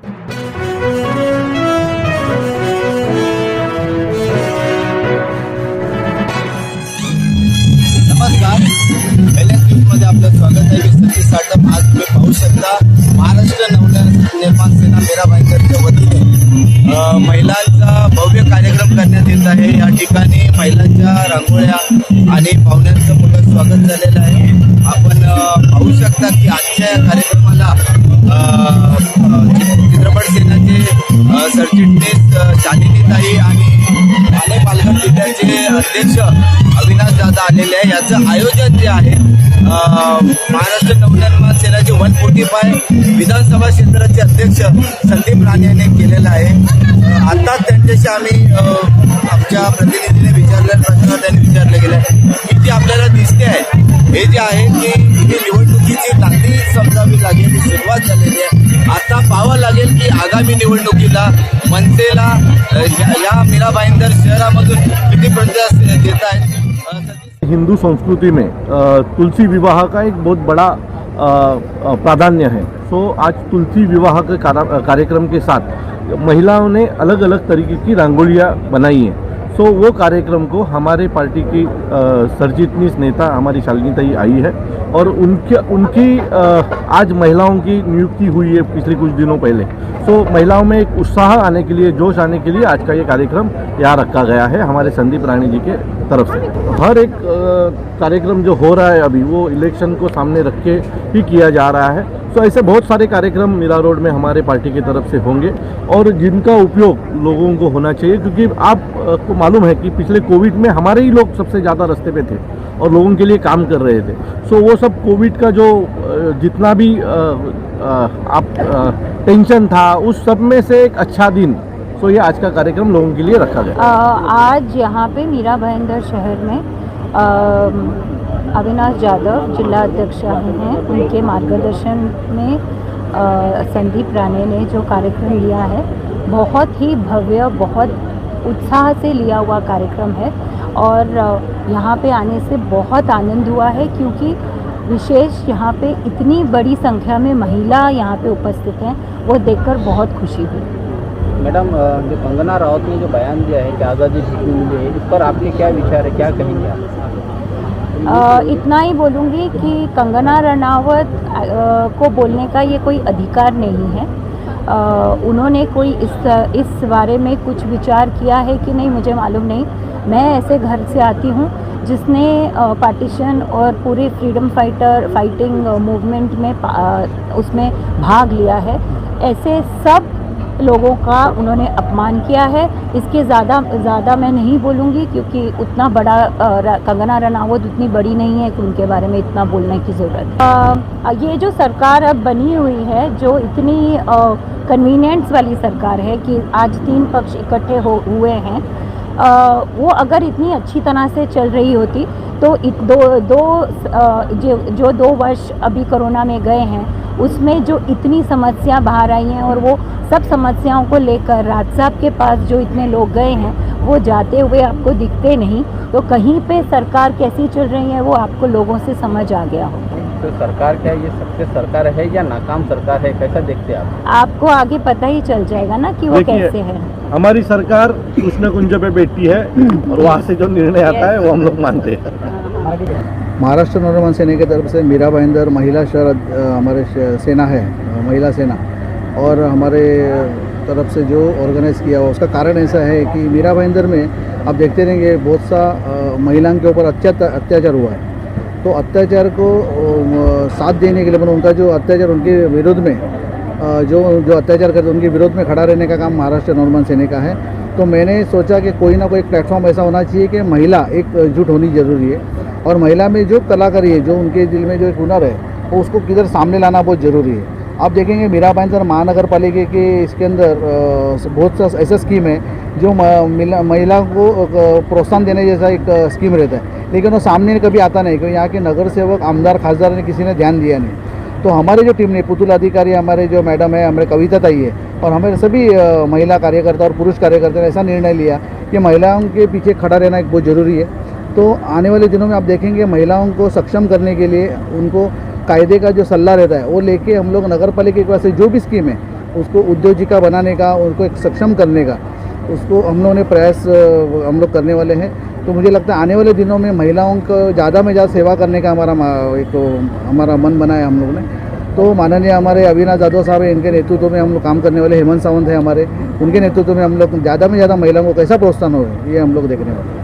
नमस्कार, पहिल्या न्यूजमध्ये आपलं स्वागत आहे. मी सतीश साटम. आज तुम्ही पाहू शकता महाराष्ट्र नवनिर्माण सेना मीरा भाईंदरच्या वतीने महिलांचा भव्य कार्यक्रम करण्यात येत आहे. या ठिकाणी महिलांच्या रांगोळ्या आणि पाहुण्यांचं मोठं स्वागत झालेलं आहे. आपण पाहू शकता की आजच्या या कार्यक्रमाला चित्रपट सेनाचे सरचिटणीस शालिनीताई आणि ठाणे पालघर जिल्ह्याचे अध्यक्ष अविनाश दादा आलेले आहे. याचं आयोजन जे आहे महाराष्ट्र नवनिर्माण सेनाचे 145 विधानसभा क्षेत्राचे अध्यक्ष संदीप राणे यांनी केलेलं आहे. आता त्यांच्याशी आम्ही आमच्या प्रतिनिधीने विचारलेल्या प्रश्न त्यांनी विचारले गेले की आपल्याला दिसते आहे हे जे आहे की ही निवडणुकीची नांदी समजावी लागेल, ही सुरुवात झालेली आहे. आता पाहावं लागेल की आगामी निवडणुकीला मनसेला या मीरा भाईंदर शहरामधून किती प्रतिसाद देत आहेत. हिंदू संस्कृति में तुलसी विवाह का एक बहुत बड़ा प्राधान्य है. सो आज तुलसी विवाह के कार्यक्रम के साथ महिलाओं ने अलग अलग तरीके की रंगोलियाँ बनाई हैं. सो वो कार्यक्रम को हमारे पार्टी की सरचिटनीस नेता हमारी शालिनीताई आई है और उनकी आज महिलाओं की नियुक्ति हुई है पिछले कुछ दिनों पहले. सो महिलाओं में एक उत्साह आने के लिए, जोश आने के लिए आज का ये कार्यक्रम यहाँ रखा गया है हमारे संदीप राणे जी के तरफ से. हर एक कार्यक्रम जो हो रहा है अभी वो इलेक्शन को सामने रख के ही किया जा रहा है. सो ऐसे बहुत सारे कार्यक्रम मीरा रोड में हमारे पार्टी की तरफ से होंगे और जिनका उपयोग लोगों को होना चाहिए, क्योंकि आपको मालूम है कि पिछले कोविड में हमारे ही लोग सबसे ज़्यादा रास्ते पे थे और लोगों के लिए काम कर रहे थे. सो वो सब कोविड का जो जितना भी टेंशन था उस सब में से एक अच्छा दिन. सो ये आज का कार्यक्रम लोगों के लिए रखा गया. आज यहाँ पे मीरा भाईंदर शहर में अविनाश यादव जिला अध्यक्ष हैं, उनके मार्गदर्शन में संदीप राणे ने जो कार्यक्रम लिया है बहुत ही भव्य, बहुत उत्साह से लिया हुआ कार्यक्रम है और यहाँ पे आने से बहुत आनंद हुआ है, क्योंकि विशेष यहाँ पे इतनी बड़ी संख्या में महिला यहाँ पे उपस्थित हैं, वो देखकर बहुत खुशी हुई. मैडम, जो कंगना रावत ने जो बयान दिया है कि आज़ादी मिली है, इस पर आपके क्या विचार है, क्या कहेंगे आप? इतना ही बोलूँगी कि कंगना रनावत को बोलने का ये कोई अधिकार नहीं है. उन्होंने कोई इस बारे में कुछ विचार किया है कि नहीं मुझे मालूम नहीं. मैं ऐसे घर से आती हूँ जिसने पार्टीशन और पूरे फ्रीडम फाइटिंग मूवमेंट में उसमें भाग लिया है. ऐसे सब लोगों का उन्होंने अपमान किया है. इसके ज़्यादा मैं नहीं बोलूँगी, क्योंकि उतना बड़ा कंगना रनावत उतनी बड़ी नहीं है कि उनके बारे में इतना बोलने की ज़रूरत है. ये जो सरकार अब बनी हुई है, जो इतनी कन्वीनियंस वाली सरकार है कि आज 3 पक्ष इकट्ठे हुए हैं, वो अगर इतनी अच्छी तरह से चल रही होती तो जो 2 वर्ष अभी कोरोना में गए हैं उसमें जो इतनी समस्या बाहर आई हैं और वो सब समस्याओं को लेकर राज साहब के पास जो इतने लोग गए हैं वो जाते हुए आपको दिखते नहीं. तो कहीं पे सरकार कैसी चल रही है वो आपको लोगों से समझ आ गया हो. तो सरकार क्या ये सक्सेस सरकार है या नाकाम सरकार है, कैसा देखते हैं आप? आपको आगे पता ही चल जाएगा ना कि वो कैसे है. हमारी सरकार कृष्ण कुंज पे बैठी है और वहाँ से जो निर्णय आता है वो हम लोग मानते हैं. महाराष्ट्र नवनिर्माण सेना की तरफ से मीरा भाईंदर महिला शहर हमारे सेना है, महिला सेना, और हमारे तरफ से जो ऑर्गेनाइज़ किया हुआ उसका कारण ऐसा है कि मीरा भाईंदर में आप देखते रहेंगे बहुत सा महिलाओं के ऊपर अत्याचार हुआ है. तो अत्याचार को साथ देने के लिए उनका जो अत्याचार उनके विरोध में जो अत्याचार करते उनके विरोध में खड़ा रहने का काम महाराष्ट्र नवनिर्माण सेना का है. तो मैंने सोचा कि कोई ना कोई प्लेटफॉर्म ऐसा होना चाहिए कि महिला एकजुट होनी ज़रूरी है और महिला में जो कलाकारी है, जो उनके दिल में जो एक हुनर है, वो उसको किधर सामने लाना बहुत ज़रूरी है. आप देखेंगे मीरा भाईंदर महानगर पालिका के इसके अंदर बहुत सा ऐसा स्कीम है जो महिला को प्रोत्साहन देने जैसा एक स्कीम रहता है, लेकिन वो सामने कभी आता नहीं, क्योंकि यहाँ के नगर सेवक, आमदार, खासदार ने किसी ने ध्यान दिया नहीं. तो हमारे जो टीम ने पुतुल अधिकारी, हमारे जो मैडम है, हमारे कविता ताई है और हमारे सभी महिला कार्यकर्ता और पुरुष कार्यकर्ता ने ऐसा निर्णय लिया कि महिलाओं के पीछे खड़ा रहना एक बहुत ज़रूरी है. तो आने वाले दिनों में आप देखेंगे महिलाओं को सक्षम करने के लिए उनको कायदे का जो सलाह रहता है वो लेके हम लोग नगर पालिका की पास से जो भी स्कीम है उसको उद्योजिका बनाने का, उनको एक सक्षम करने का, उसको हम लोगों ने प्रयास हम लोग करने वाले हैं। तो मुझे लगता है आने वाले दिनों में महिलाओं को ज़्यादा में ज़्यादा सेवा करने का हमारा मन बना है हम लोगों ने। तो माननीय हमारे अविनाश जाधव साहब हैं, इनके नेतृत्व में हम लोग काम करने वाले। हेमंत सावंत है हमारे, उनके नेतृत्व में हम लोग ज़्यादा में ज़्यादा महिलाओं को कैसा प्रोत्साहन हो, ये हम लोग देखने वाले हैं।